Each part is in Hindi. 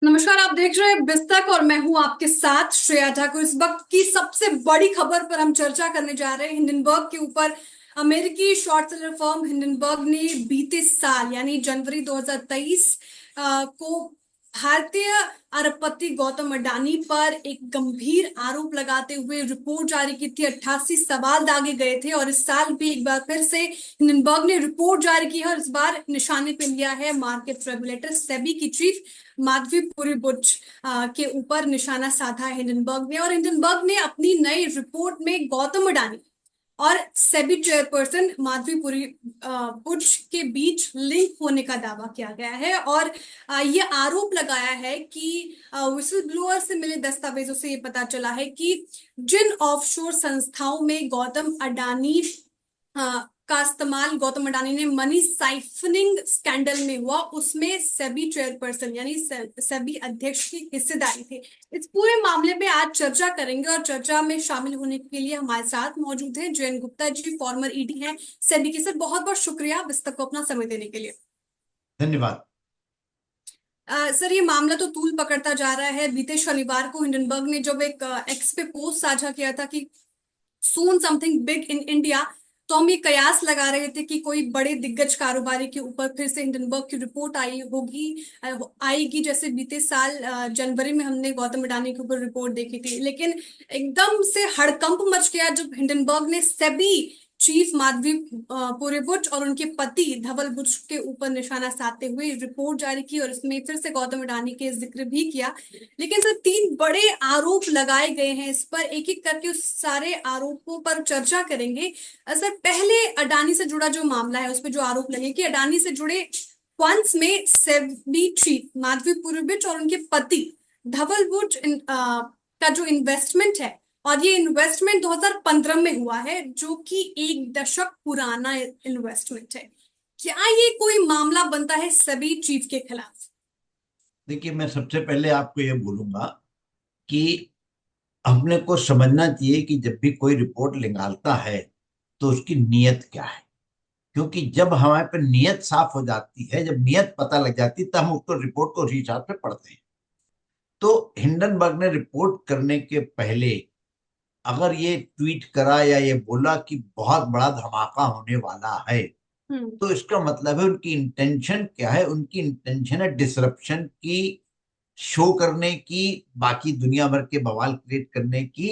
नमस्कार। आप देख रहे हैं बिस्तक और मैं हूं आपके साथ श्रेया ठाकुर। इस वक्त की सबसे बड़ी खबर पर हम चर्चा करने जा रहे हैं हिंडनबर्ग के ऊपर। अमेरिकी शॉर्ट सेलर फर्म हिंडनबर्ग ने बीते साल यानी जनवरी 2023 को भारतीय अरबपति गौतम अडानी पर एक गंभीर आरोप लगाते हुए रिपोर्ट जारी की थी। 88 सवाल दागे गए थे और इस साल भी एक बार फिर से हिंडनबर्ग ने रिपोर्ट जारी की है और इस बार निशाने पे लिया है मार्केट रेगुलेटर सेबी की चीफ माधवी पुरी बुच के ऊपर निशाना साधा है हिंडनबर्ग ने। और हिंडनबर्ग ने अपनी नई रिपोर्ट में गौतम अडानी और सेबी चेयरपर्सन माधवीपुरी बुच के बीच लिंक होने का दावा किया गया है। और ये आरोप लगाया है कि विसल ब्लोअर से मिले दस्तावेजों से ये पता चला है कि जिन ऑफशोर संस्थाओं में गौतम अडानी का इस्तेमाल गौतम अडानी ने मनी साइफनिंग स्कैंडल में हुआ, उसमें सेबी चेयरपर्सन यानी सेबी अध्यक्ष की हिस्सेदारी थी। इस पूरे मामले में आज चर्चा करेंगे और चर्चा में शामिल होने के लिए हमारे साथ मौजूद हैं जयंत गुप्ता जी, फॉर्मर ईडी हैं सेबी के। सर बहुत बहुत शुक्रिया बिस्तक को अपना समय देने के लिए। धन्यवाद। सर ये मामला तो तूल पकड़ता जा रहा है। बीते शनिवार को हिंडनबर्ग ने जब एक एक्स पे पोस्ट साझा किया था कि सून समथिंग बिग इन इंडिया, तो हम ये कयास लगा रहे थे कि कोई बड़े दिग्गज कारोबारी के ऊपर फिर से हिंडनबर्ग की रिपोर्ट आई होगी, आएगी, जैसे बीते साल जनवरी में हमने गौतम अडानी के ऊपर रिपोर्ट देखी थी। लेकिन एकदम से हड़कंप मच गया जब हिंडनबर्ग ने सेबी चीफ माधवी पुरी बुच और उनके पति धवल बुच के ऊपर निशाना साधते हुए रिपोर्ट जारी की और इसमें फिर से गौतम अडानी के जिक्र भी किया। लेकिन सर तीन बड़े आरोप लगाए गए हैं। इस पर एक एक करके उस सारे आरोपों पर चर्चा करेंगे। सर पहले अडानी से जुड़ा जो मामला है उस पर जो आरोप लगे कि अडानी से जुड़े फंड्स में सेबी चीफ माधवी पुरोहित और उनके पति धवल बुच का जो इन्वेस्टमेंट है, और ये इन्वेस्टमेंट 2015 में हुआ है, जो कि एक दशक पुराना इन्वेस्टमेंट है। क्या ये कोई मामला बनता है सेबी चीफ के खिलाफ? देखिए, मैं सबसे पहले आपको ये बोलूंगा कि हमने को समझना चाहिए कि जब भी कोई रिपोर्ट निकालता है तो उसकी नीयत क्या है। क्योंकि जब हमारे पर नीयत साफ हो जाती है, जब नीयत पता लग जाती है, तब हम उसको रिपोर्ट को उसी हिसाब से पढ़ते हैं। तो हिंडनबर्ग ने रिपोर्ट करने के पहले अगर ये ट्वीट करा या ये बोला कि बहुत बड़ा धमाका होने वाला है, हम्म। तो इसका मतलब है उनकी इंटेंशन क्या है। उनकी इंटेंशन है डिसरप्शन की, शो करने की, बाकी दुनिया भर के बवाल क्रिएट करने की।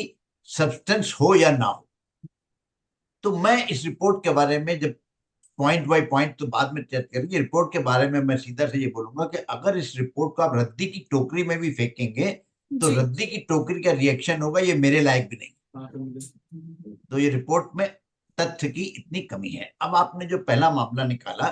सब्सटेंस हो या ना हो, तो मैं इस रिपोर्ट के बारे में जब पॉइंट बाय पॉइंट तो बाद में चर्चा करेंगे। रिपोर्ट के बारे में मैं सीधा से ये बोलूंगा कि अगर इस रिपोर्ट को आप रद्दी की टोकरी में भी फेंकेंगे तो जी। रद्दी की टोकरी का रिएक्शन होगा, ये मेरे लायक भी नहीं। तो ये रिपोर्ट में तथ्य की इतनी कमी है। अब आपने जो पहला मामला निकाला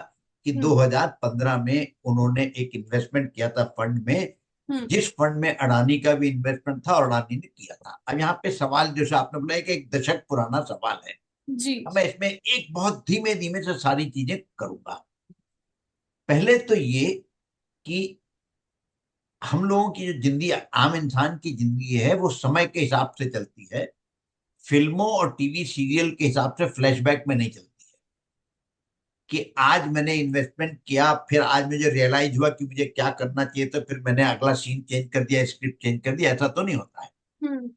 कि हम्म। 2015 में उन्होंने एक इन्वेस्टमेंट किया था फंड में, हम्म। जिस फंड में अडानी का भी इन्वेस्टमेंट था और अडानी ने किया था। अब यहाँ पे सवाल जैसे आपने बोला है कि एक दशक पुराना सवाल है। जी। अब मैं इसमें एक बहुत धीमे धीमे से सारी चीजें करूंगा। पहले तो ये कि हम लोगों की जो जिंदगी, आम इंसान की जिंदगी है, वो समय के हिसाब से चलती है। फिल्मों और टीवी सीरियल के हिसाब से फ्लैशबैक में नहीं चलती है कि आज मैंने इन्वेस्टमेंट किया, फिर आज मुझे रियलाइज हुआ कि मुझे क्या करना चाहिए, तो फिर मैंने अगला सीन चेंज कर दिया, स्क्रिप्ट चेंज कर दिया। ऐसा तो नहीं होता है। हम्म।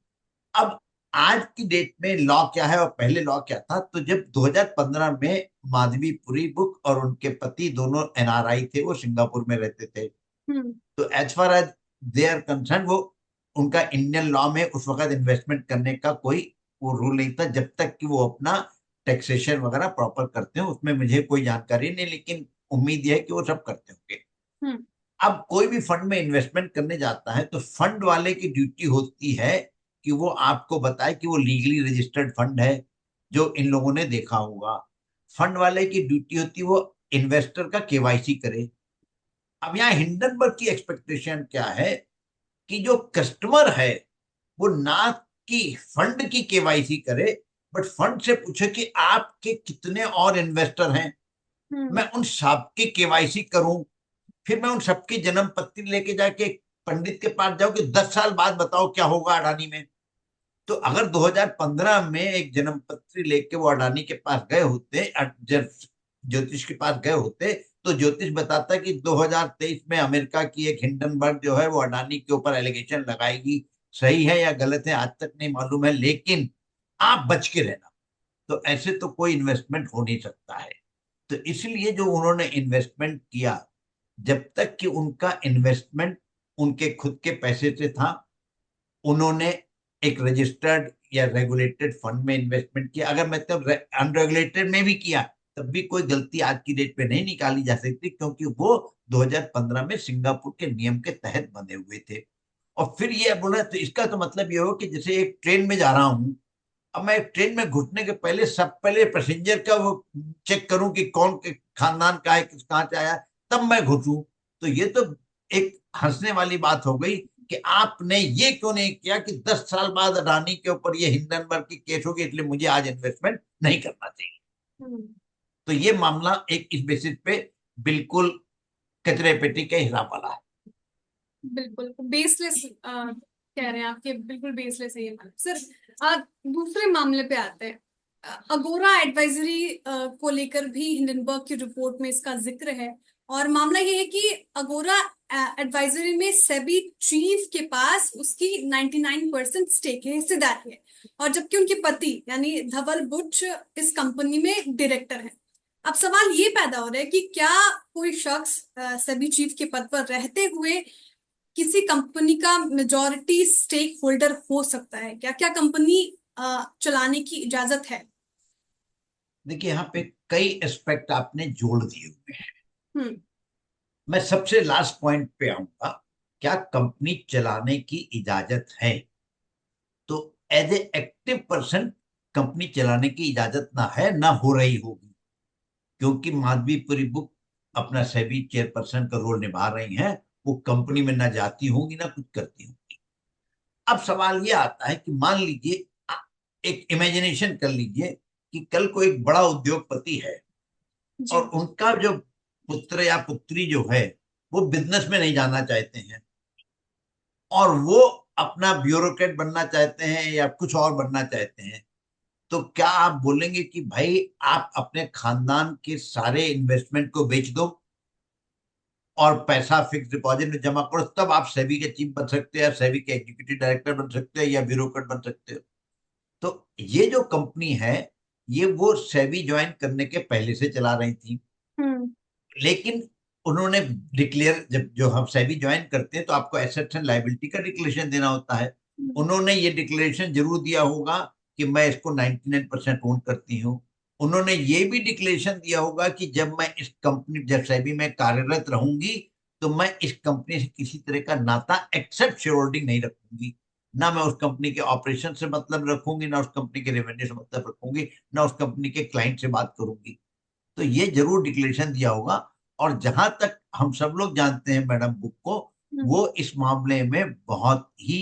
अब आज की डेट में लॉ क्या है और पहले लॉ क्या था। तो जब 2015 में माधवी पुरी बुक और उनके पति दोनों एनआरआई थे, वो सिंगापुर में रहते थे। हम्म। तो as far as they are concern, वो उनका इंडियन लॉ में उस वक्त इन्वेस्टमेंट करने का कोई वो रूल नहीं था, जब तक कि वो अपना टैक्सेशन वगैरह प्रॉपर करते हो। उसमें मुझे कोई जानकारी नहीं, लेकिन उम्मीद है कि वो सब करते होंगे। हम्म। अब कोई भी फंड में इन्वेस्टमेंट करने जाता है तो फंड वाले की ड्यूटी होती है कि वो आपको बताए कि वो लीगली रजिस्टर्ड फंड है, जो इन लोगों ने देखा होगा। फंड वाले की ड्यूटी होती है वो इन्वेस्टर का केवाईसी करे। अब यहाँ हिंडनबर्ग की एक्सपेक्टेशन क्या है कि जो कस्टमर है वो ना कि फंड की केवाईसी करे, बट फंड से पूछे कि आपके कितने और इन्वेस्टर हैं, हम्म। मैं उन सबकी केवाईसी करूं। फिर मैं उन सबकी जन्म पत्री लेके जाके एक पंडित के पास जाऊं कि 10 साल बाद बताओ क्या होगा अडानी में। तो अगर 2015 में एक जन्म पत्री लेके वो अडानी के पास गए होते, ज्योतिष के पास गए होते, तो ज्योतिष बताता है कि 2023 में अमेरिका की एक हिंडनबर्ग जो है वो अडानी के ऊपर एलिगेशन लगाएगी। सही है या गलत है आज तक नहीं मालूम है, लेकिन आप बच के रहना। तो ऐसे तो कोई इन्वेस्टमेंट हो नहीं सकता है। तो इसलिए जो उन्होंने इन्वेस्टमेंट किया, जब तक कि उनका इन्वेस्टमेंट उनके खुद के पैसे से था, उन्होंने एक रजिस्टर्ड या रेगुलेटेड फंड में इन्वेस्टमेंट किया। अगर मतलब अनरेगुलेटेड में भी किया तब भी कोई गलती आज की डेट पे नहीं निकाली जा सकती, क्योंकि वो 2015 में सिंगापुर के नियम के तहत बने हुए थे। और फिर ये बोला, तो इसका तो मतलब ये हो कि जैसे एक ट्रेन में जा रहा हूँ, अब मैं ट्रेन में घुसने के पहले सब पहले पैसेंजर का वो चेक करूं कि कौन के खानदान का है, किस कहाँ से आया, तब मैं घुसूं। तो ये तो एक हंसने वाली बात हो गई कि आपने ये क्यों नहीं किया कि 10 साल बाद अडानी के ऊपर ये हिंडनबर्ग की केस होगी, इसलिए मुझे आज इन्वेस्टमेंट नहीं करना चाहिए। हम्म, तो ये मामला एक इस बेसिस पे बिल्कुल कचरे पेटी के हिसाब वाला है। बिल्कुल बेसलेस कह रहे हैं आपके, बिल्कुल बेसलेस है ये सर। दूसरे मामले पे आते हैं। अगोरा एडवाइजरी को लेकर भी हिंडनबर्ग की रिपोर्ट में इसका जिक्र है। और मामला ये है कि अगोरा एडवाइजरी में सेबी चीफ के पास उसकी 99% स्टेक है, हिस्सेदारी है। और जबकि उनके पति यानी धवल बुच इस कंपनी में डायरेक्टर है। अब सवाल ये पैदा हो रहा है कि क्या कोई शख्स सेबी चीफ के पद पर रहते हुए किसी कंपनी का मेजॉरिटी स्टेक होल्डर हो सकता है? क्या क्या कंपनी चलाने की इजाजत है? देखिए, यहाँ पे कई एस्पेक्ट आपने जोड़ दिए हुए हैं। हम्म। मैं सबसे लास्ट पॉइंट पे आऊंगा। क्या कंपनी चलाने की इजाजत है? तो as a active person company चलाने की इजाजत ना है ना हो रही होगी, क्योंकि माधवीपुरी बुक अपना सेबी चेयरपर्सन का रोल निभा रही हैं। वो कंपनी में ना जाती होंगी ना कुछ करती होंगी। अब सवाल ये आता है कि मान लीजिए, एक इमेजिनेशन कर लीजिए कि कल को एक बड़ा उद्योगपति है जी। और उनका जो पुत्र या पुत्री जो है वो बिजनेस में नहीं जाना चाहते हैं, और वो अपना ब्यूरोक्रेट बनना चाहते हैं या कुछ और बनना चाहते हैं। तो क्या आप बोलेंगे कि भाई आप अपने खानदान के सारे इन्वेस्टमेंट को बेच दो और पैसा फिक्स डिपॉजिट में जमा करो, तब आप सेबी के चीफ बन सकते हैं, सेबी के एग्जीक्यूटिव डायरेक्टर बन सकते हैं या ब्यूरोक्रेट बन सकते हो? तो ये जो कंपनी है, ये वो सेबी ज्वाइन करने के पहले से चला रही थी। हम्म। लेकिन उन्होंने डिक्लेयर, जब जो हम सेबी ज्वाइन करते हैं तो आपको एसेट्स एंड लायबिलिटी का डिक्लेरेशन देना होता है। उन्होंने ये डिक्लेरेशन जरूर दिया होगा कि मैं इसको 99% ओन करती हूँ। उन्होंने ये भी डिक्लेरेशन दिया होगा कि जब मैं इस कंपनी, जब सेबी में कार्यरत रहूंगी, तो मैं इस कंपनी से किसी तरह का नाता एक्सेप्ट शेयर होल्डिंग नहीं रखूंगी। ना मैं उस कंपनी के ऑपरेशन से मतलब रखूंगी, ना उस कंपनी के रेवेन्यू से मतलब रखूंगी, ना उस कंपनी के क्लाइंट से बात करूंगी। तो ये जरूर डिक्लेरेशन दिया होगा। और जहां तक हम सब लोग जानते हैं मैडम बुक को, हम्म। वो इस मामले में बहुत ही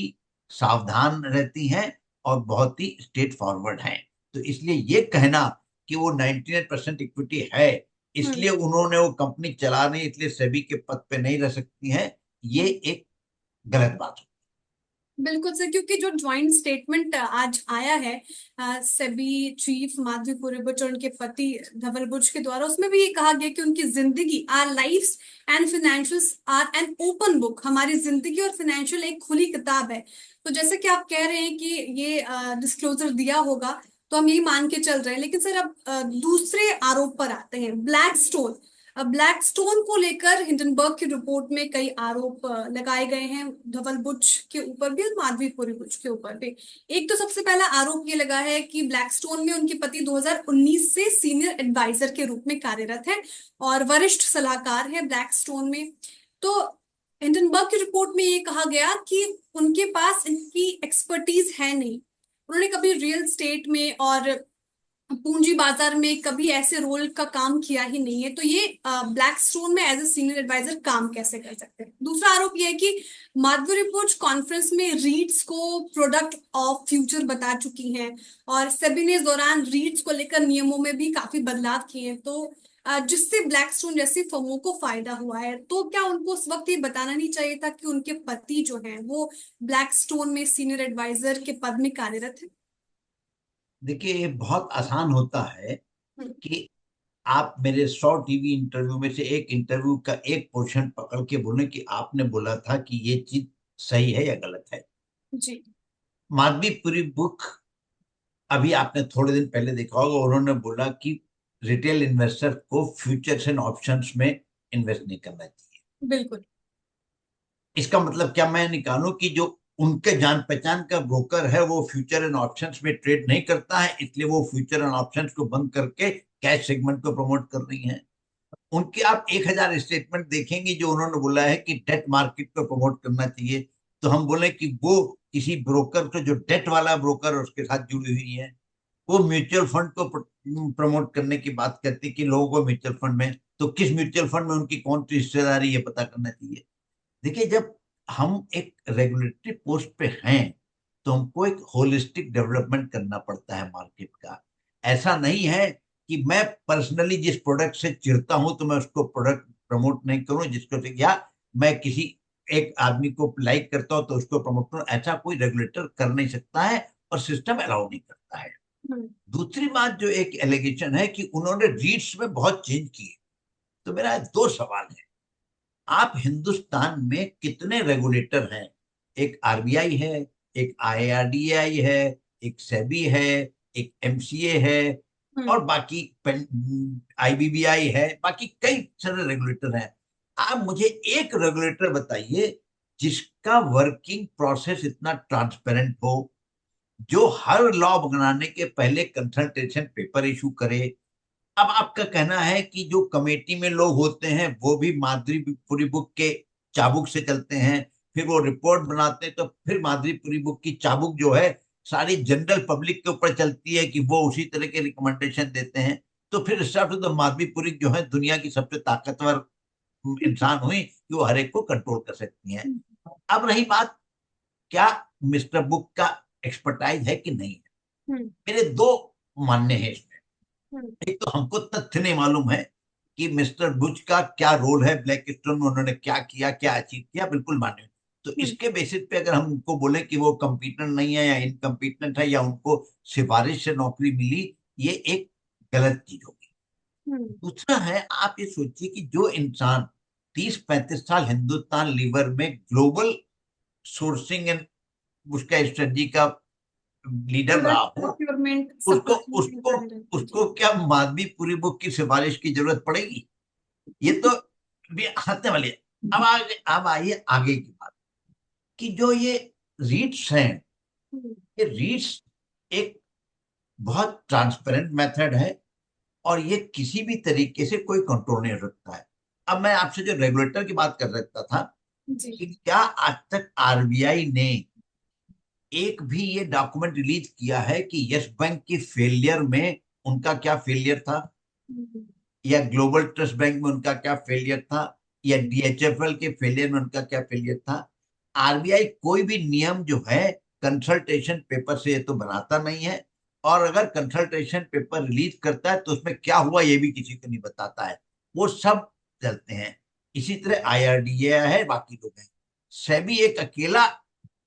सावधान रहती हैं और बहुत ही स्ट्रेट फॉरवर्ड हैं। तो इसलिए ये कहना कि वो 99% इक्विटी है, हम्म। इसलिए उन्होंने वो कंपनी चला नहीं, इसलिए सेबी के पद पे नहीं रह सकती हैं, ये हम्म। एक गलत बात है। बिल्कुल सर, क्योंकि जो ज्वाइंट स्टेटमेंट आज आया है सेबी चीफ माधवी बुच और उनके पति धवल बुच के द्वारा, उसमें भी ये कहा गया कि उनकी जिंदगी, our lives and financials are an open book, हमारी जिंदगी और फाइनेंशियल एक खुली किताब है। तो जैसे कि आप कह रहे हैं कि ये डिस्क्लोजर दिया होगा, तो हम यही मान के चल रहे हैं। लेकिन सर अब दूसरे आरोप पर आते हैं, ब्लैक स्टोन। ब्लैक स्टोन को लेकर हिंडनबर्ग की रिपोर्ट में कई आरोप लगाए गए हैं, धवल बुच के ऊपर भी और माधवीपुरी बुच के ऊपर भी। एक तो सबसे पहला आरोप ये लगा है कि ब्लैक स्टोन में उनके पति 2019 से सीनियर एडवाइजर के रूप में कार्यरत है और वरिष्ठ सलाहकार है ब्लैक स्टोन में। तो हिंडनबर्ग की रिपोर्ट में ये कहा गया कि उनके पास इनकी एक्सपर्टीज है नहीं। उन्होंने कभी रियल स्टेट में और पूंजी बाजार में कभी ऐसे रोल का काम किया ही नहीं है। तो ये ब्लैक स्टोन में एज ए सीनियर एडवाइजर काम कैसे कर सकते हैं? दूसरा आरोप यह है कि माधवी रिपोर्ट कॉन्फ्रेंस में रीट्स को प्रोडक्ट ऑफ फ्यूचर बता चुकी हैं और सेबी ने इस दौरान रीट्स को लेकर नियमों में भी काफी बदलाव किए हैं। तो जिससे ब्लैक स्टोन जैसी फर्मों को फायदा हुआ है। तो क्या उनको उस वक्त ये बताना नहीं चाहिए था कि उनके पति जो हैं वो ब्लैक स्टोन में सीनियर एडवाइजर के पद में कार्यरत है? देखिए, ये बहुत आसान होता है कि आप मेरे 100 टीवी इंटरव्यू में से एक इंटरव्यू का एक पोर्शन पकड़ के बोले कि आपने बोला था कि ये चीज सही है या गलत है। जी। माधवीपुरी बुक, अभी आपने थोड़े दिन पहले देखा होगा, उन्होंने बोला कि रिटेल इन्वेस्टर को फ्यूचर्स एंड ऑप्शंस में इन्वेस्ट नहीं करना चाहिए। बिल्कुल। इसका मतलब क्या मैं निकालूं कि जो उनके जान पहचान का ब्रोकर है वो फ्यूचर एंड ऑप्शंस में ट्रेड नहीं करता है, इसलिए वो फ्यूचर एंड ऑप्शंस को बंद करके कैश सेगमेंट को प्रमोट कर रही है। उनके आप 1,000 स्टेटमेंट देखेंगे जो उन्होंने बोला है कि डेट मार्केट को प्रमोट करना चाहिए, तो हम बोले कि वो किसी ब्रोकर को, जो डेट वाला ब्रोकर है उसके साथ जुड़ी हुई है। वो म्यूचुअल फंड को प्रमोट करने की बात करती है कि लोगों को म्यूचुअल फंड में, तो किस म्यूचुअल फंड में उनकी कौन सी हिस्सेदारी है पता करना चाहिए। देखिए, जब हम एक रेगुलेटरी पोस्ट पे हैं तो हमको एक होलिस्टिक डेवलपमेंट करना पड़ता है मार्केट का। ऐसा नहीं है कि मैं पर्सनली जिस प्रोडक्ट से चिढ़ता हूं तो मैं उसको प्रोडक्ट प्रमोट नहीं करूं, जिसको से या मैं किसी एक आदमी को लाइक करता हूं तो उसको प्रमोट करूं। ऐसा कोई रेगुलेटर कर नहीं सकता है और सिस्टम अलाउ नहीं करता है। हम्म। दूसरी बात जो एक एलिगेशन है कि उन्होंने रीट्स में बहुत चेंज किए, तो मेरा दो सवाल है। आप हिंदुस्तान में कितने रेगुलेटर हैं? एक आरबीआई है, एक आईआरडीएआई है, एक सेबी है, एक एमसीए है, हम्म। और बाकी आईबीबीआई है, बाकी कई सारे रेगुलेटर हैं। आप मुझे एक रेगुलेटर बताइए जिसका वर्किंग प्रोसेस इतना ट्रांसपेरेंट हो, जो हर लॉ बनाने के पहले कंसल्टेशन पेपर इशू करे। अब आपका कहना है कि जो कमेटी में लोग होते हैं वो भी मादरीपुरी बुक के चाबुक से चलते हैं, फिर वो रिपोर्ट बनाते हैं, तो फिर मादरीपुरी बुक की चाबुक जो है सारी जनरल पब्लिक के ऊपर चलती है कि वो उसी तरह के रिकमेंडेशन देते हैं। तो फिर इस हिसाब से तो मादरीपुरी जो है दुनिया की सबसे ताकतवर इंसान हुई कि वो हर एक को कंट्रोल कर सकती हैं। अब रही बात, क्या मिस्टर बुक का एक्सपर्टाइज है कि नहीं है? हम्म। मेरे दो मानने हैं इसमें। हम्म। एक तो हमको तथ्य नहीं मालूम है कि मिस्टर बुच का क्या रोल है ब्लैक स्टोन में, उन्होंने क्या किया, क्या अचीव किया, बिल्कुल मान्य। तो हम्म। इसके बेसिस पे अगर हम उनको बोले कि वो कम्पिटेंट नहीं है या इनकम्पिटेंट है या उनको सिफारिश से नौकरी मिली, ये एक गलत चीज होगी। हम्म। दूसरा है, आप ये सोचिए कि जो इंसान 30-35 साल हिंदुस्तान लीवर में ग्लोबल सोर्सिंग एंड उसका स्ट्रेटजी का लीडर रहा प्रोडक्ट हो, प्रोक्योरमेंट उसको सप्लाई चेन उसको सारे रहते हैं। जी। उसको क्या माधवीपुरी बुक की सिफारिश की जरूरत पड़ेगी? ये तो भी हंसने वाली है। अब आइए आगे की बात, कि जो ये रीट्स हैं, हम्म। ये रीट्स एक बहुत ट्रांसपेरेंट मेथड है और ये किसी भी तरीके से कोई कंट्रोल नहीं हो सकता है। अब मैं आपसे जो रेगुलेटर की बात कर रहा था जी। कि क्या आज तक आरबीआई ने एक भी ये डॉक्यूमेंट रिलीज किया है कि यस बैंक की फेलियर में उनका क्या फेलियर था, हम्म। या ग्लोबल ट्रस्ट बैंक में उनका क्या फेलियर था, या डीएचएफएल के फेलियर में उनका क्या फेलियर था? आरबीआई कोई भी नियम जो है कंसल्टेशन पेपर से ये तो बनाता नहीं है, और अगर कंसल्टेशन पेपर रिलीज करता है तो उसमें क्या हुआ ये भी किसी को नहीं बताता है, वो सब चलते हैं। इसी तरह आईआरडीए है, बाकी लोग हैं। सेबी एक अकेला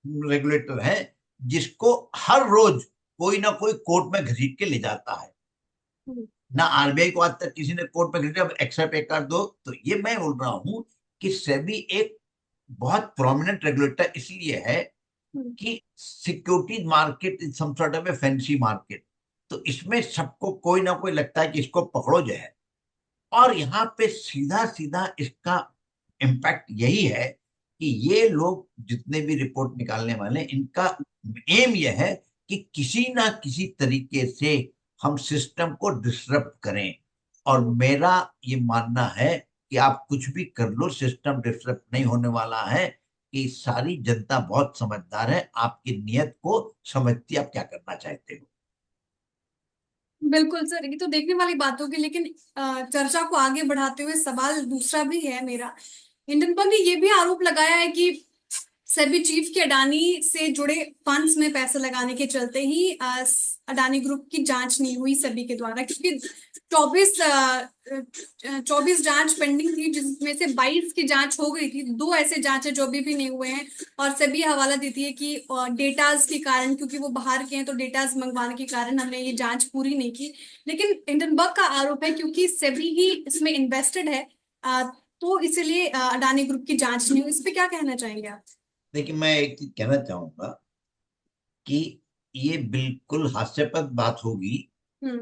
रेगुलेटर है जिसको हर रोज कोई ना कोई कोर्ट में घसीट के ले जाता है। हम्म। ना आरबीआई को आज तक किसी ने कोर्ट में घसीटा, एक्सेप्ट एक आध दो। तो ये मैं बोल रहा हूं कि सेबी एक बहुत प्रोमिनेंट रेगुलेटर इसलिए है हम्म। कि securities market is some sort of a fancy market. तो इसमें सबको कोई ना कोई लगता है कि इसको पकड़ो जो है। और यहाँ पे सीधा सीधा इसका इम्पैक्ट यही है कि ये लोग जितने भी रिपोर्ट निकालने वाले इनका एम यह है कि किसी ना किसी तरीके से हम सिस्टम को डिसरप्ट करें। और हम्म। मेरा ये मानना है कि आप कुछ भी कर लो, सिस्टम डिसरप्ट नहीं होने वाला है, कि सारी जनता बहुत समझदार है, आपकी नियत को समझती है, आप क्या करना चाहते हो। बिल्कुल सर, ये तो देखने वाली बात होगी, लेकिन चर्चा को आगे बढ़ाते हुए सवाल दूसरा भी है मेरा। हिंडनबर्ग ने ये भी आरोप लगाया है कि सेबी चीफ के अडानी से जुड़े फंड्स में पैसे लगाने के चलते ही अडानी ग्रुप की जांच नहीं हुई सेबी के द्वारा, क्योंकि 24 24 जांच पेंडिंग थी, जिसमें से 22 की जांच हो गई थी। दो ऐसे जांच है जो अभी भी नहीं हुए हैं, और सभी हवाला देती है कि डेटाज के कारण, क्योंकि वो बाहर के हैं तो डेटाज मंगवाने के कारण हमने ये जांच पूरी नहीं की। लेकिन हिंडनबर्ग का आरोप है क्योंकि सेबी ही इसमें इन्वेस्टेड है, तो इसीलिए अडानी ग्रुप की जांच नहीं हुई। इस पे क्या कहना चाहेंगे आप? देखिए, मैं एक चीज कहना चाहूंगा कि ये बिल्कुल हास्यास्पद बात होगी हम्म।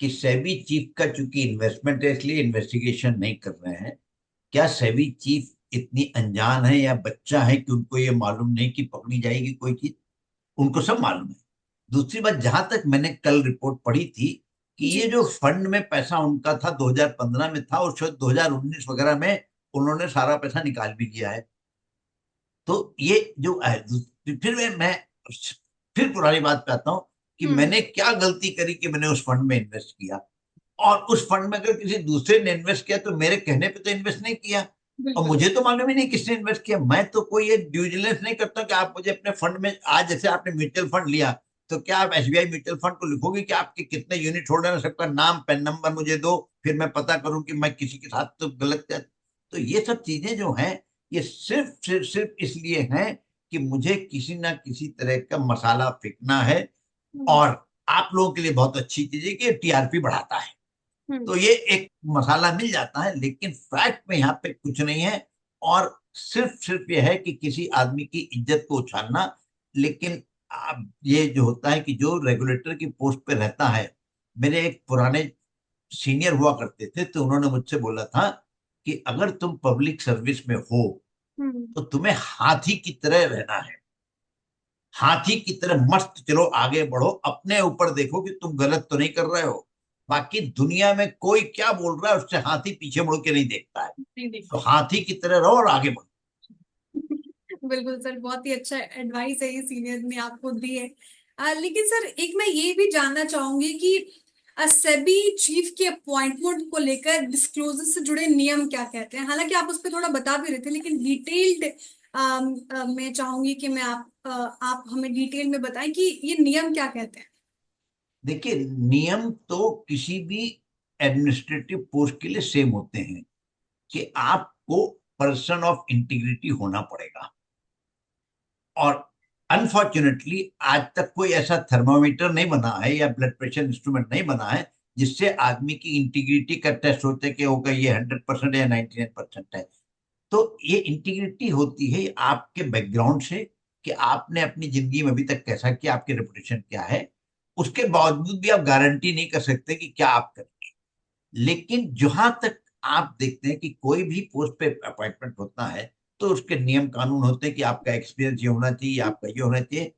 कि सेबी चीफ का चूंकि इन्वेस्टमेंट है इसलिए इन्वेस्टिगेशन नहीं कर रहे हैं। क्या सेबी चीफ इतनी अनजान है या बच्चा है कि उनको ये मालूम नहीं कि पकड़ी जाएगी कोई चीज? उनको सब मालूम है। दूसरी बात, जहां तक मैंने कल रिपोर्ट पढ़ी थी कि जी। ये जो फंड में पैसा उनका था 2015 में था और शायद 2019 वगैरह में उन्होंने सारा पैसा निकाल भी लिया है। तो ये जो है, फिर मैं फिर पुरानी बात पे आता हूँ कि हम्म। मैंने क्या गलती करी कि मैंने उस फंड में इन्वेस्ट किया। और उस फंड में अगर किसी दूसरे ने इन्वेस्ट किया तो मेरे कहने पे तो इन्वेस्ट नहीं किया। और बिल्कुल। मुझे तो मालूम ही नहीं किसने इन्वेस्ट किया। मैं तो कोई ये ड्यू डिलिजेंस नहीं करता कि आप मुझे अपने फंड में, आज जैसे आपने म्यूचुअल फंड लिया तो क्या आप एसबीआई म्यूचुअल फंड को लिखोगे कि आपके कितने यूनिट होल्डर है, सबका नाम पैन नंबर मुझे दो, फिर मैं पता करूं कि मैं किसी के साथ तो गलत कर। तो ये सब चीजें जो हैं ये सिर्फ इसलिए हैं कि मुझे किसी ना किसी तरह का मसाला फेंकना है। हम्म। और आप लोगों के लिए बहुत अच्छी चीज है कि टीआरपी बढ़ाता है, हम्म। तो ये एक मसाला मिल जाता है, लेकिन फैक्ट में यहाँ पे कुछ नहीं है। और सिर्फ ये है कि किसी आदमी की इज्जत को उछालना। लेकिन आप, ये जो होता है कि जो रेगुलेटर की पोस्ट पे रहता है, मेरे एक पुराने सीनियर हुआ करते थे तो उन्होंने मुझसे बोला था कि अगर तुम पब्लिक सर्विस में हो हम्म। तो तुम्हें हाथी की तरह रहना है। हाथी की तरह मस्त चलो, आगे बढ़ो, अपने ऊपर देखो कि तुम गलत तो नहीं कर रहे हो। बाकी दुनिया में कोई क्या बोल रहा है उससे हाथी पीछे मुड़ के नहीं देखता है। नहीं तो देखते। हाथी की तरह रहो और आगे बढ़ो। बिल्कुल सर, बहुत ही अच्छा एडवाइस है ये सीनियर ने आपको दी है। लेकिन सर, एक मैं ये भी जानना चाहूंगी कि सेबी चीफ के अपॉइंटमेंट को लेकर डिस्क्लोजर से जुड़े नियम क्या कहते हैं? हालांकि आप उस पर थोड़ा बता भी रहे थे, लेकिन डिटेल्ड मैं चाहूंगी कि आप हमें डिटेल में बताएं कि ये नियम क्या कहते हैं। देखिए, नियम तो किसी भी एडमिनिस्ट्रेटिव पोस्ट के लिए सेम होते हैं कि आपको पर्सन ऑफ इंटीग्रिटी होना पड़ेगा। और अनफॉर्चुनेटली आज तक कोई ऐसा थर्मामीटर नहीं बना है या ब्लड प्रेशर इंस्ट्रूमेंट नहीं बना है जिससे आदमी की इंटीग्रिटी का टेस्ट होता है कि होगा ये 100% या 99% है। तो ये इंटीग्रिटी होती है आपके बैकग्राउंड से, कि आपने अपनी जिंदगी में अभी तक कैसा किया, आपकी रेपुटेशन क्या है। उसके बावजूद भी आप गारंटी नहीं कर सकते कि क्या आप करेंगे। लेकिन जहां तक आप देखते हैं कि कोई भी पोस्ट पे अपॉइंटमेंट होता है तो उसके नियम कानून होते हैं कि आपका एक्सपीरियंस ये होना चाहिए, आपका ये होना चाहिए।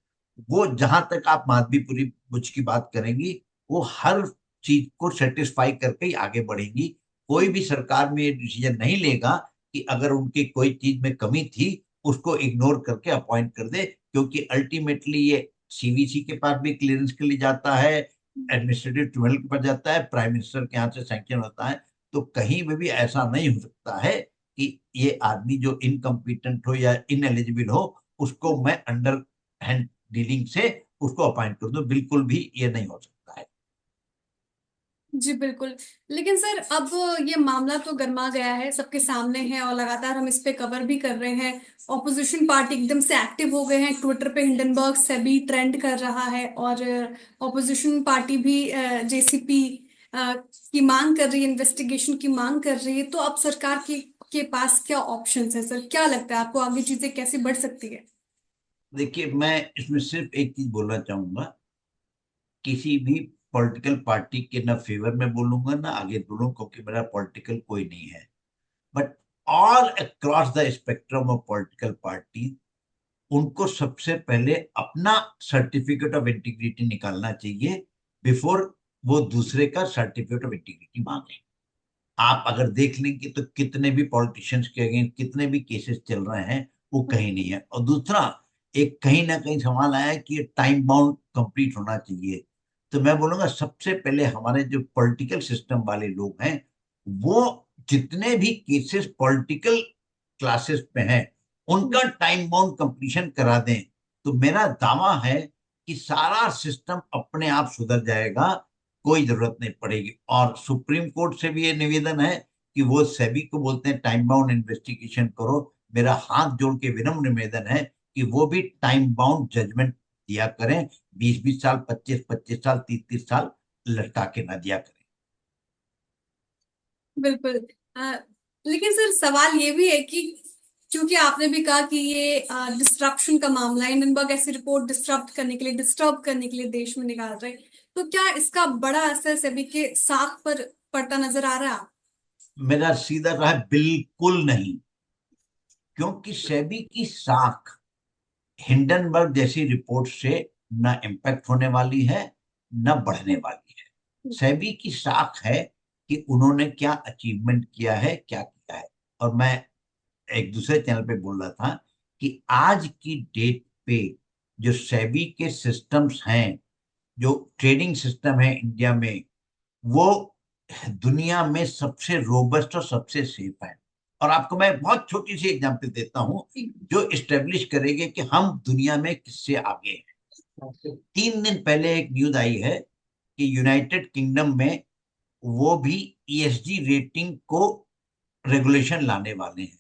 वो जहां तक आप माधवीपुरी बुच की बात करेंगी, वो हर चीज को सेटिस्फाई करके ही आगे बढ़ेंगी। कोई भी सरकार में ये डिसीजन नहीं लेगा कि अगर उनकी कोई चीज में कमी थी उसको इग्नोर करके अपॉइंट कर दे, क्योंकि अल्टीमेटली ये सीवीसी के पास भी क्लियरेंस के लिए जाता है, एडमिनिस्ट्रेटिव ट्रिब्यूनल के पास जाता है, प्राइम मिनिस्टर के यहाँ से सैंक्शन होता है। तो कहीं में भी ऐसा नहीं हो सकता है कि ये आदमी जो इनकम्पिटेंट हो या इनएलिजिबल हो उसको मैं अंडर हैंड डीलिंग से उसको अपॉइंट कर दूं। बिल्कुल भी ये नहीं हो सकता है। जी बिल्कुल। लेकिन सर, अब ये मामला तो गर्मा गया है, सबके सामने है, और लगातार हम इस पे कवर भी कर रहे हैं। ऑपोजिशन पार्टी एकदम से एक्टिव हो गए हैं ट्विटर पे, हिंडनबर्ग से भी ट्रेंड कर रहा है, और ऑपोजिशन पार्टी भी जेसीपी की मांग कर रही है, इन्वेस्टिगेशन की मांग कर रही है। तो अब सरकार के पास क्या ऑप्शंस है सर? क्या लगता है आपको आगे चीजें कैसे बढ़ सकती है? देखिए, मैं इसमें सिर्फ एक चीज बोलना चाहूंगा, किसी भी पॉलिटिकल पार्टी के ना फेवर में बोलूंगा ना आगे बोलूंगा, क्योंकि मेरा पॉलिटिकल कोई नहीं है। But all across the spectrum of political party, उनको सबसे पहले अपना सर्टिफिकेट ऑफ इंटीग्रिटी निकालना चाहिए बिफोर वो दूसरे का सर्टिफिकेट ऑफ इंटीग्रिटी मांगे। आप अगर देख लेंगे तो कितने भी पॉलिटिशियंस के अगेंस्ट कितने भी केसेस चल रहे हैं, वो कहीं नहीं है। और दूसरा, एक कहीं ना कहीं सवाल आया कि ये टाइम बाउंड कंप्लीट होना चाहिए। तो मैं बोलूंगा सबसे पहले हमारे जो पॉलिटिकल सिस्टम वाले लोग हैं वो जितने भी केसेस पॉलिटिकल क्लासेस पे हैं उनका टाइम बाउंड कंप्लीशन करा दें। तो मेरा दावा है कि सारा सिस्टम अपने आप सुधर जाएगा। कोई जरूरत नहीं पड़ेगी। और सुप्रीम कोर्ट से भी ये निवेदन है कि वो सेबी को बोलते हैं टाइम बाउंड इन्वेस्टिगेशन करो। मेरा हाथ जोड़ के विनम्र निवेदन है कि वो भी टाइम बाउंड जजमेंट दिया करें, 20-20 साल, 25-25 साल, 30-30 साल लटका के ना दिया करें। बिल्कुल। अ, लेकिन सर सवाल ये भी है कि क्योंकि आपने भी कहा कि ये डिस्ट्रप्शन का मामला है, हिंडनबर्ग ऐसी रिपोर्ट डिस्टर्ब करने के लिए, डिस्टर्ब करने के लिए देश में निकाल रहे हैं, तो क्या इसका बड़ा असर सेबी के साख पर पड़ता नजर आ रहा है? मेरा सीधा रहा है, बिल्कुल नहीं। क्योंकि सेबी की साख हिंडनबर्ग जैसी रिपोर्ट से न इम्पैक्ट होने वाली है, न बढ़ने वाली है। सेबी की साख है कि उन्होंने क्या अचीवमेंट किया है, क्या किया है। और मैं एक दूसरे चैनल पे बोल रहा था कि आज की डेट पे जो सेबी के सिस्टम्स हैं, जो ट्रेडिंग सिस्टम है इंडिया में, वो दुनिया में सबसे रोबस्ट और सबसे सेफ है। और आपको मैं बहुत छोटी सी एग्जांपल देता हूं जो इस्टेब्लिश करेगी कि हम दुनिया में किससे आगे हैं। 3 दिन पहले एक न्यूज आई है कि यूनाइटेड किंगडम में वो भी ईएसजी रेटिंग को रेगुलेशन लाने वाले हैं।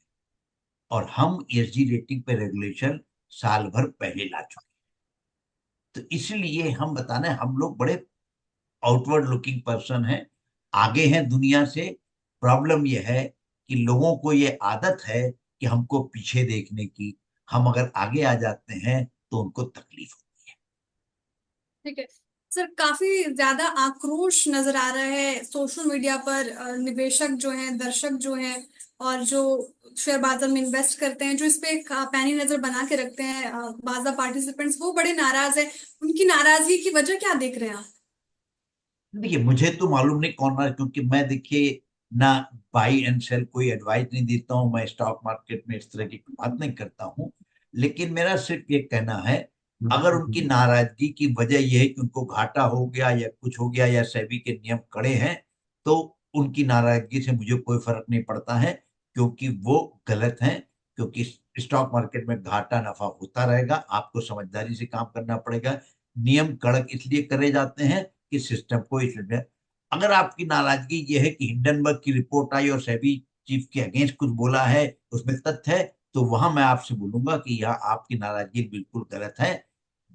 और हम ईएसजी रेटिंग पे रेगुलेशन साल भर पहले ला चुके हैं। तो इसलिए हम बताना है, हम लोग बड़े आउटवर्ड लुकिंग पर्सन है, आगे हैं दुनिया से। प्रॉब्लम यह है कि लोगों को ये आदत है कि हमको पीछे देखने की। हम अगर आगे आ जाते हैं तो उनको तकलीफ होती है। ठीक है सर, काफी ज्यादा आक्रोश नजर आ रहा है सोशल मीडिया पर। निवेशक जो हैं, दर्शक जो हैं, और जो शेयर बाजार में इन्वेस्ट करते हैं, जो इस पे एक पैनी नजर बना के रखते हैं, बाजार पार्टिसिपेंट्स, वो बड़े नाराज हैं। उनकी नाराजगी की वजह क्या देख रहे हैं आप? देखिए, मुझे तो मालूम नहीं कौन रहा है, क्योंकि मैं देखिए ना बाई एंड सेल कोई एडवाइस नहीं देता हूँ, मैं स्टॉक मार्केट में इस तरह की बात नहीं करता हूँ। लेकिन मेरा सिर्फ ये कहना है, अगर उनकी नाराजगी की वजह यह है कि उनको घाटा हो गया या कुछ हो गया या सेबी के नियम कड़े हैं, तो उनकी नाराजगी से मुझे कोई फर्क नहीं पड़ता है, क्योंकि वो गलत हैं। क्योंकि स्टॉक मार्केट में घाटा नफा होता रहेगा, आपको समझदारी से काम करना पड़ेगा। नियम कड़क इसलिए करे जाते हैं कि सिस्टम को इसलिए। अगर आपकी नाराजगी ये है कि हिंडनबर्ग की रिपोर्ट आई और सेबी चीफ के अगेंस्ट कुछ बोला है, उसमें तथ्य है, तो वहां मैं आपसे बोलूंगा कि यह आपकी नाराजगी बिल्कुल गलत है।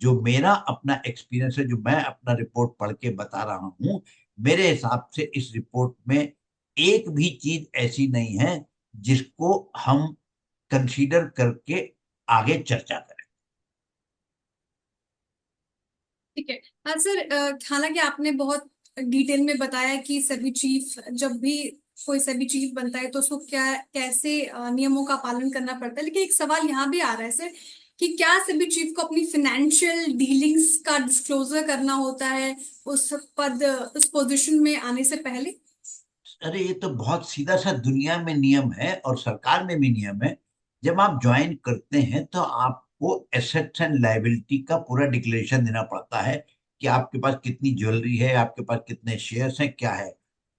जो मेरा अपना एक्सपीरियंस है, जो मैं अपना रिपोर्ट पढ़ के बता रहा हूं, मेरे हिसाब से इस रिपोर्ट में एक भी चीज ऐसी नहीं है जिसको हम कंसीडर करके आगे चर्चा करें। ठीक है। हाँ सर, हालांकि आपने बहुत डिटेल में बताया कि सभी चीफ, जब भी कोई सभी चीफ बनता है तो उसको क्या कैसे नियमों का पालन करना पड़ता है, लेकिन एक सवाल यहाँ भी आ रहा है सर कि क्या सभी चीफ को अपनी फाइनेंशियल डीलिंग्स का डिस्क्लोजर करना होता है उस पद, उस पोजीशन में आने से पहले? अरे ये तो बहुत सीधा सा दुनिया में नियम है और सरकार में भी नियम है। जब आप ज्वाइन करते हैं तो आपको एसेट्स एंड लायबिलिटी का पूरा डिक्लेरेशन देना पड़ता है कि आपके पास कितनी ज्वेलरी है, आपके पास कितने शेयर्स हैं, क्या है।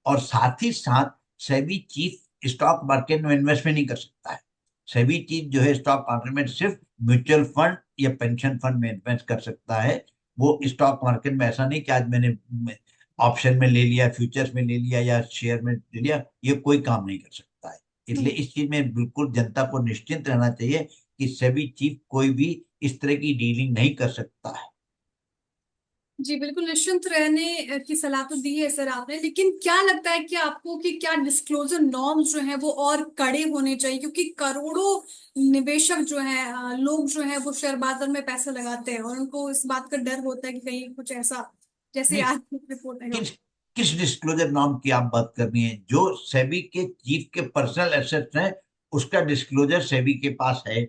और साथ ही साथ सेबी चीफ स्टॉक मार्केट में इन्वेस्टमेंट नहीं कर सकता है। सेबी चीफ जो है स्टॉक मार्केट में सिर्फ म्यूचुअल फंड या पेंशन फंड में इन्वेस्ट कर सकता है। वो स्टॉक मार्केट में ऐसा नहीं कि आज मैंने ऑप्शन में ले लिया, फ्यूचर्स में ले लिया या शेयर में ले लिया, ये कोई काम नहीं कर सकता है। इसलिए इस चीज में बिल्कुल जनता को निश्चिंत रहना चाहिए कि सेबी चीफ कोई भी इस तरह की डीलिंग नहीं कर सकता है। जी बिल्कुल, निश्चिंत रहने की सलाह तो दी है सर आपने, लेकिन क्या लगता है कि आपको कि क्या डिस्क्लोजर नॉर्म्स जो हैं वो और कड़े होने चाहिए? क्योंकि करोड़ों निवेशक जो हैं, लोग जो हैं, वो शेयर बाजार में पैसे लगाते हैं और उनको इस बात का डर होता है कि कहीं कुछ ऐसा, जैसे नहीं, आज रिपोर्ट आई हो। किस किस डिस्क्लोजर नॉर्म की आप बात करनी है? जो सेबी के चीफ के पर्सनल एसेट्स हैं, उसका डिस्क्लोजर सेबी के पास है,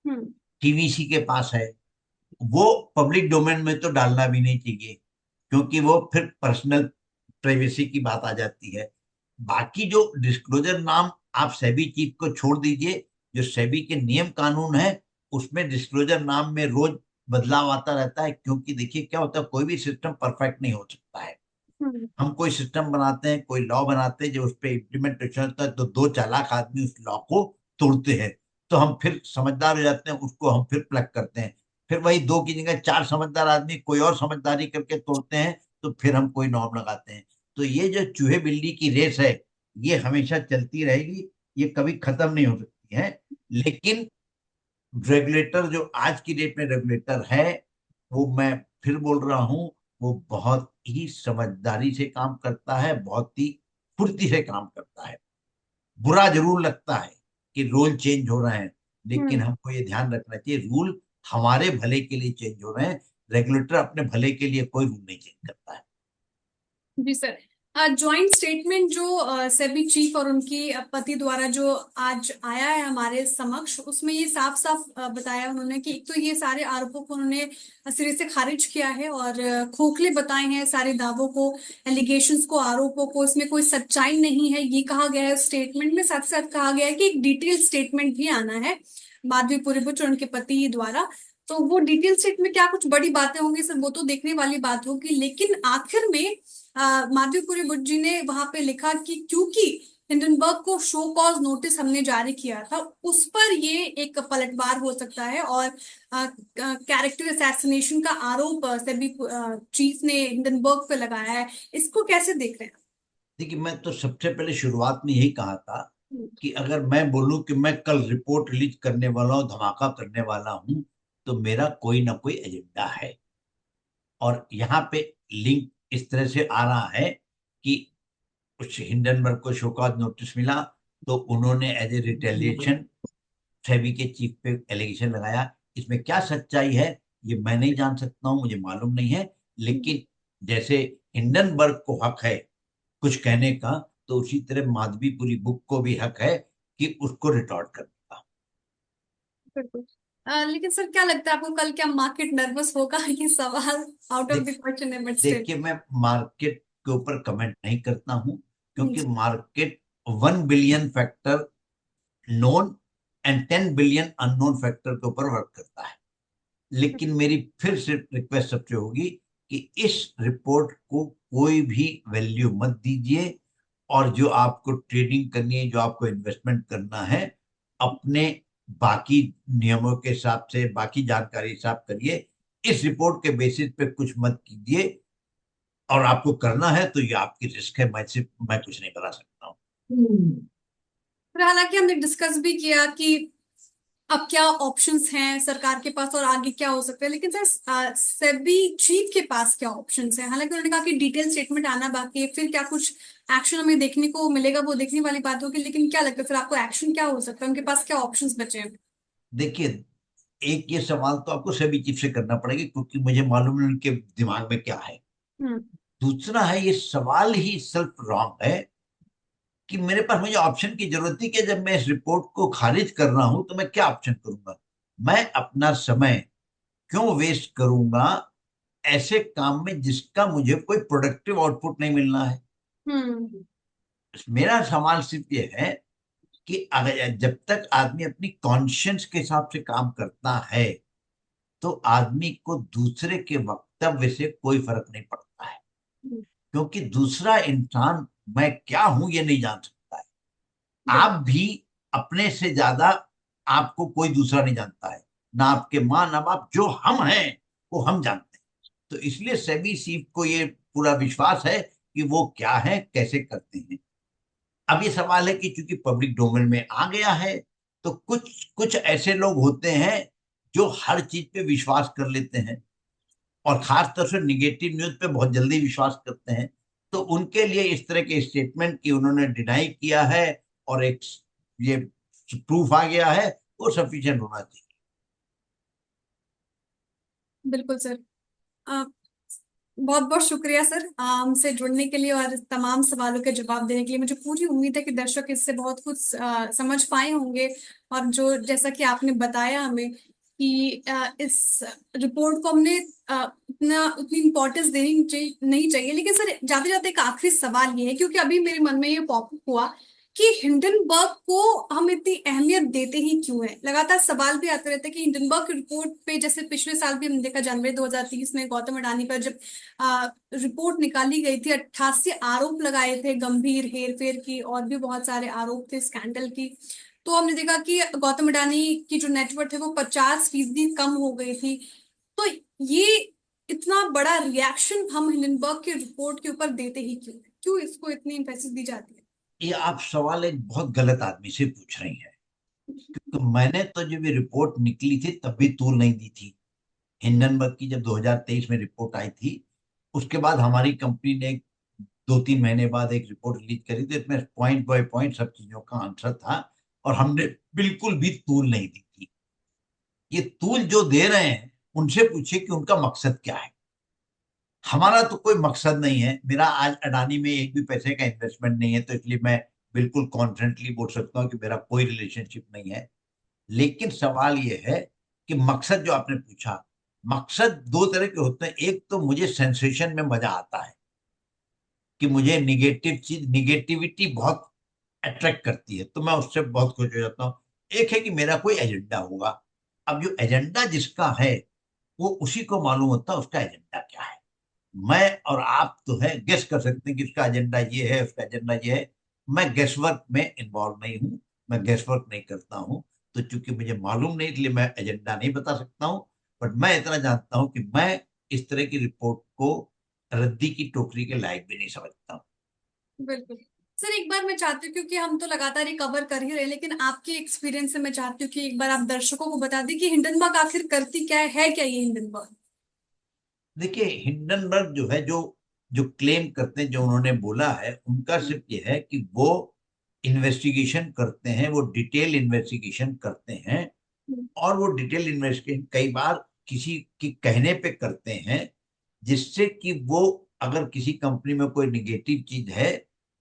हम्म। टीवीसी के पास है। वो पब्लिक डोमेन में तो डालना भी नहीं चाहिए, क्योंकि वो फिर पर्सनल प्राइवेसी की बात आ जाती है। बाकी जो डिस्क्लोजर नाम, आप सेबी चीफ को छोड़ दीजिए। जो सेबी के नियम कानून है उसमें डिस्क्लोजर नाम में रोज बदलाव आता रहता है, क्योंकि देखिए क्या होता है, कोई भी सिस्टम परफेक्ट नहीं हो सकता है। हम्म। हम कोई सिस्टम बनाते हैं, कोई लॉ बनाते हैं, जो उस पर इम्प्लीमेंटेशन होता है तो दो चालाक आदमी उस लॉ को तोड़ते हैं। तो हम फिर समझदार हो जाते हैं, उसको हम फिर प्लग करते हैं। फिर वही दो की जगह चार समझदार आदमी कोई और समझदारी करके तोड़ते हैं, तो फिर हम कोई नॉर्म लगाते हैं। तो ये जो चूहे बिल्ली की रेस है, ये हमेशा चलती रहेगी, ये कभी खत्म नहीं हो सकती है। लेकिन रेगुलेटर जो आज की डेट में रेगुलेटर है, वो मैं फिर बोल रहा हूँ, वो बहुत ही समझदारी से काम करता है, बहुत ही फुर्ती से काम करता है। बुरा जरूर लगता है कि रूल चेंज हो रहे हैं, लेकिन हम्म। हमको ये ध्यान रखना चाहिए, रूल हमारे भले के लिए चेंज हो रहे हैं। रेगुलेटर अपने भले के लिए कोई रूल नहीं चेंज करता है। जी सर। जॉइंट स्टेटमेंट जो सेबी चीफ और उनकी पति द्वारा जो आज आया है हमारे समक्ष, उसमें ये साफ साफ बताया उन्होंने कि एक तो ये सारे आरोपों को उन्होंने सिरे से खारिज किया है और खोखले बताए हैं सारे दावों को, एलिगेशंस को, आरोपों को, इसमें कोई सच्चाई नहीं है ये कहा गया है स्टेटमेंट में। साथ साथ कहा गया है कि एक डिटेल स्टेटमेंट भी आना है माधवी पुरीबुच और उनके पति द्वारा। तो वो डिटेल स्टेट में क्या कुछ बड़ी बातें होंगी सर, वो तो देखने वाली बात होगी। लेकिन आखिर में माधवीपुरी बुट जी ने वहां पे लिखा कि क्योंकि हिंडनबर्ग को शो कॉज नोटिस हमने जारी किया था, उस पर ये एक पलटवार हो सकता है और कैरेक्टर असैसिनेशन का आरोप सेबी चीफ ने हिंडनबर्ग पे लगाया है। इसको कैसे देख रहे हैं? देखिए, मैं तो सबसे पहले शुरुआत में यही कहा था हम्म। कि अगर मैं बोलूं कि मैं कल रिपोर्ट रिलीज करने वाला हूं, धमाका करने वाला हूं, तो मेरा कोई ना कोई एजेंडा है। और यहाँ पे लिंक इस तरह से आ रहा है कि उस हिंडनबर्ग को शोकॉज नोटिस मिला, तो उन्होंने एज ए रिटेलिएशन सेबी के चीफ पे एलिगेशन लगाया। इसमें क्या सच्चाई है ये मैं नहीं जान सकता हूँ, मुझे मालूम नहीं है। लेकिन जैसे हिंडनबर्ग को हक है कुछ कहने का, तो उसी तरह माधवीपुरी बुक को भी हक है कि उसको रिटॉर्ट करने का। बिल्कुल। लेकिन सर क्या लगता है आपको, कल क्या मार्केट नर्वस होगा? ये सवाल आउट ऑफ द देख क्वेश्चन है बट स्टिल। देखिए, मैं मार्केट के ऊपर कमेंट नहीं करता हूँ, क्योंकि market 1 billion factor known and 10 billion unknown factor के ऊपर वर्क करता है। लेकिन मेरी फिर से रिक्वेस्ट सबसे होगी कि इस रिपोर्ट को कोई भी वैल्यू मत दीजिए, और जो आपको ट्रेडिंग करनी है, जो आपको इन्वेस्टमेंट करना है, अपने बाकी नियमों के हिसाब से, बाकी जानकारी हिसाब करिए। इस रिपोर्ट के बेसिस पे कुछ मत कीजिए। और आपको करना है तो ये आपकी रिस्क है, मैं कुछ नहीं करा सकता हूँ। फिर हालांकि हमने डिस्कस भी किया कि अब क्या ऑप्शंस हैं सरकार के पास और आगे क्या हो सकता है, लेकिन सर सेबी चीफ के पास क्या ऑप्शंस हैं? हालांकि उन्होंने कहा कि डिटेल स्टेटमेंट आना बाकी है, फिर क्या कुछ एक्शन हमें देखने को मिलेगा वो देखने वाली बात होगी। लेकिन क्या लगता है फिर आपको, एक्शन क्या हो सकता है, उनके पास क्या ऑप्शंस बचे हैं? देखिए, एक ये सवाल तो आपको सभी चीफ से करना पड़ेगा, क्योंकि मुझे मालूम नहीं उनके दिमाग में क्या है। हम्म। दूसरा है, ये सवाल ही सेल्फ रॉन्ग है कि मेरे पास मुझे ऑप्शन की जरूरत थी कि जब मैं इस रिपोर्ट को खारिज कर रहा हूं तो मैं क्या ऑप्शन करूंगा। मैं अपना समय क्यों वेस्ट करूंगा ऐसे काम में जिसका मुझे कोई प्रोडक्टिव आउटपुट नहीं मिलना है। हम्म। मेरा सवाल सिर्फ ये है कि अगर जब तक आदमी अपनी कॉन्शियंस के हिसाब से काम करता है, तो आदमी को दूसरे के वक्तव्य से कोई फर्क नहीं पड़ता है। क्योंकि दूसरा इंसान मैं क्या हूं ये नहीं जान सकता है। बिल्कुल। आप भी अपने से ज्यादा आपको कोई दूसरा नहीं जानता है। ना आपके माँ ना बाप, जो हम हैं वो हम जानते हैं। तो इसलिए सेबी सीफ को ये पूरा विश्वास है कि वो क्या है, कैसे करते हैं। अब ये सवाल है कि चूंकि पब्लिक डोमेन में आ गया है, तो कुछ कुछ ऐसे लोग होते हैं जो हर चीज पे विश्वास कर लेते हैं, और खास तौर से निगेटिव न्यूज पे बहुत जल्दी विश्वास करते हैं। तो उनके लिए इस तरह के स्टेटमेंट की उन्होंने डिनाई किया है, और एक ये प्रूफ आ गया है, वो सफिशिएंट होना चाहिए। बिल्कुल सर। बहुत बहुत शुक्रिया सर हमसे जुड़ने के लिए और तमाम सवालों के जवाब देने के लिए। मुझे पूरी उम्मीद है कि दर्शक इससे बहुत कुछ समझ पाए होंगे। और जो जैसा कि आपने बताया हमें कि इस रिपोर्ट को हमने उतना उतनी इम्पोर्टेंस देनी नहीं चाहिए। लेकिन सर जाते जाते एक आखिरी सवाल ये है, क्योंकि अभी मेरे मन में ये पॉपअप हुआ कि हिंडनबर्ग को हम इतनी अहमियत देते ही क्यों है। लगातार सवाल भी आते रहते हैं कि हिंडनबर्ग की रिपोर्ट पे, जैसे पिछले साल भी हमने देखा जनवरी 2030 में गौतम अडानी पर जब रिपोर्ट निकाली गई थी, 88 आरोप लगाए थे गंभीर हेरफेर की, और भी बहुत सारे आरोप थे स्कैंडल की। तो हमने देखा कि गौतम अडानी की जो नेटवर्थ है वो 50% कम हो गई थी। तो ये इतना बड़ा रिएक्शन हम हिंडनबर्ग के रिपोर्ट के ऊपर देते ही क्यों इसको इतनी इम्फेसिस दी जाती है? ये आप सवाल एक बहुत गलत आदमी से पूछ रही हैं। तो मैंने तो जब ये रिपोर्ट निकली थी तब भी तूल नहीं दी थी। हिंडनबर्ग की जब 2023 में रिपोर्ट आई थी, उसके बाद हमारी कंपनी ने 2-3 महीने बाद एक रिपोर्ट रिलीज करी थी, इसमें पॉइंट बाय पॉइंट सब चीजों का आंसर था और हमने बिल्कुल भी तूल नहीं दी थी। ये तूल जो दे रहे हैं उनसे पूछिए कि उनका मकसद क्या है। हमारा तो कोई मकसद नहीं है। मेरा आज अडानी में एक भी पैसे का इन्वेस्टमेंट नहीं है, तो इसलिए मैं बिल्कुल कॉन्फिडेंटली बोल सकता हूँ कि मेरा कोई रिलेशनशिप नहीं है। लेकिन सवाल ये है कि मकसद जो आपने पूछा, मकसद दो तरह के होते हैं। एक तो मुझे सेंसेशन में मजा आता है कि मुझे निगेटिविटी बहुत अट्रैक्ट करती है, तो मैं उससे बहुत खुश हो जाता हूँ। एक है कि मेरा कोई एजेंडा होगा। अब जो एजेंडा जिसका है वो उसी को मालूम होता है उसका एजेंडा क्या है। मैं और आप तो है गेस कर सकते हैं कि उसका एजेंडा ये है, उसका एजेंडा ये है। मैं गेस वर्क में इन्वॉल्व नहीं हूँ, मैं गेस वर्क नहीं करता हूँ। तो चूंकि मुझे मालूम नहीं, इसलिए मैं एजेंडा नहीं बता सकता हूँ। बट मैं इतना जानता हूँ कि मैं इस तरह की रिपोर्ट को रद्दी की टोकरी के लायक भी नहीं समझता हूँ। बिल्कुल सर, एक बार मैं चाहती हूँ, क्योंकि हम तो लगातार ये कवर कर ही रहे हैं, लेकिन आपके एक्सपीरियंस से मैं चाहती हूँ कि एक बार आप दर्शकों को बता दें कि हिंडनबर्ग आखिर करती क्या है क्या ये हिंडनबर्ग? देखिए, हिंडनबर्ग जो है, जो जो क्लेम करते हैं, जो उन्होंने बोला है, उनका सिर्फ ये है कि वो इन्वेस्टिगेशन करते हैं, वो डिटेल इन्वेस्टिगेशन करते हैं। और वो डिटेल इन्वेस्टिगेशन कई बार किसी के कहने पे करते हैं, जिससे कि वो अगर किसी कंपनी में कोई निगेटिव चीज है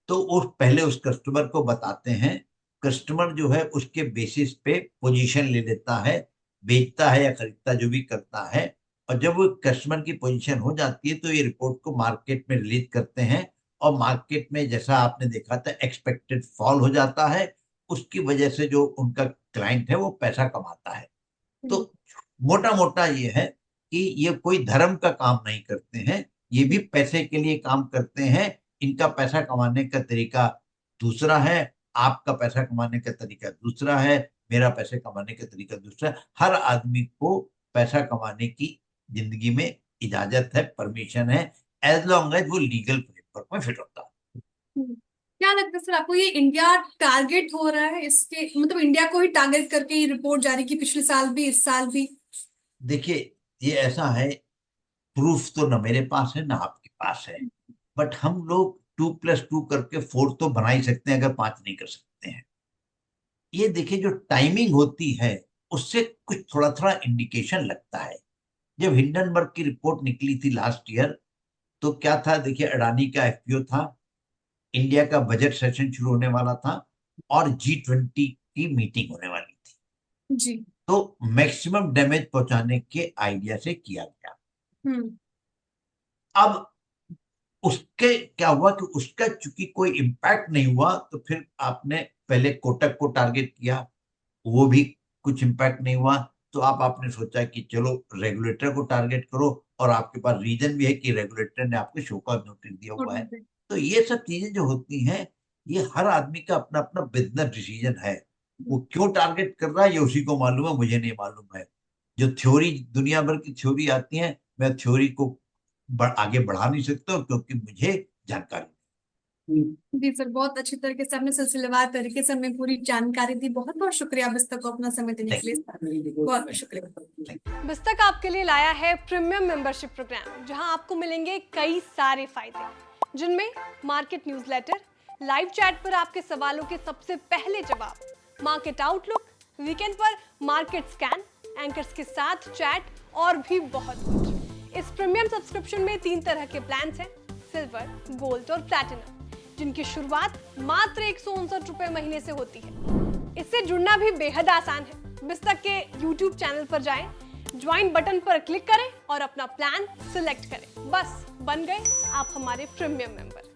तो उस पहले उस कस्टमर को बताते हैं। कस्टमर जो है उसके बेसिस पे पोजीशन ले लेता है, बेचता है या खरीदता, जो भी करता है। और जब वो कस्टमर की पोजीशन हो जाती है तो ये रिपोर्ट को मार्केट में रिलीज करते हैं। और मार्केट में जैसा आपने देखा था, एक्सपेक्टेड फॉल हो जाता है। उसकी वजह से जो उनका क्लाइंट है वो पैसा कमाता है। तो मोटा मोटा ये है कि ये कोई धर्म का काम नहीं करते हैं, ये भी पैसे के लिए काम करते हैं। इनका पैसा कमाने का तरीका दूसरा है, आपका पैसा कमाने का तरीका दूसरा है, मेरा पैसे कमाने का तरीका दूसरा है। हर आदमी को पैसा कमाने की जिंदगी में इजाजत है, परमिशन है, एज लॉन्ग एज वो लीगल फ्रेमवर्क में फिट होता है। क्या लगता है सर आपको, ये इंडिया टारगेट हो रहा है इसके, मतलब इंडिया को ही टारगेट करके ये रिपोर्ट जारी की, पिछले साल भी इस साल भी? देखिए, ये ऐसा है, प्रूफ तो ना मेरे पास है ना आपके पास है। बट हम लोग 2+2 करके 4 तो बना ही सकते हैं, अगर 5 नहीं कर सकते हैं। ये देखिए, जो टाइमिंग होती है उससे कुछ थोड़ा थोड़ा इंडिकेशन लगता है। जब हिंडनबर्ग की रिपोर्ट निकली थी लास्ट ईयर, तो क्या था, देखिए, अडानी का एफपीओ था, इंडिया का बजट सेशन शुरू होने वाला था और G20 की मीटिंग होने वाली थी। जी। तो मैक्सिमम डैमेज पहुंचाने के आइडिया से किया गया। हम्म। अब उसके क्या हुआ कि उसका चूंकि कोई इम्पैक्ट नहीं हुआ, तो फिर आपने पहले कोटक को टारगेट किया, वो भी कुछ इम्पैक्ट नहीं हुआ। तो आपने सोचा कि चलो रेगुलेटर को टारगेट करो, और आपके पास रीजन भी है कि रेगुलेटर ने आपको शो कॉज नोटिस दिया हुआ है। तो ये सब चीजें जो होती हैं, ये हर आदमी का अपना अपना बिजनेस डिसीजन है। वो क्यों टारगेट कर रहा है ये उसी को मालूम है, मुझे नहीं मालूम है। जो थ्योरी, दुनिया भर की थ्योरी आती है, मैं थ्योरी को आगे बढ़ा नहीं सकता क्योंकि मुझे जानकारी नहीं। जी सर, बहुत अच्छी तरीके से आपने सिलसिलेवार तरीके से हमें पूरी जानकारी दी। बहुत बहुत शुक्रिया बिस्तक को अपना समय देने के लिए। बहुत बहुत शुक्रिया। बिस्तक आपके लिए लाया है प्रीमियम मेंबरशिप प्रोग्राम, जहां आपको मिलेंगे कई सारे फायदे, जिनमें मार्केट न्यूज़लेटर, लाइव चैट पर आपके सवालों के सबसे पहले जवाब, मार्केट आउटलुक, वीकेंड पर मार्केट स्कैन, एंकर्स के साथ चैट और भी बहुत कुछ। इस प्रीमियम सब्सक्रिप्शन में 3 तरह के प्लान्स हैं, सिल्वर, गोल्ड और प्लैटिनम, जिनकी शुरुआत मात्र 159 रुपए महीने से होती है। इससे जुड़ना भी बेहद आसान है। बिस्तक के YouTube चैनल पर जाएं, ज्वाइन बटन पर क्लिक करें और अपना प्लान सिलेक्ट करें। बस बन गए आप हमारे प्रीमियम मेंबर।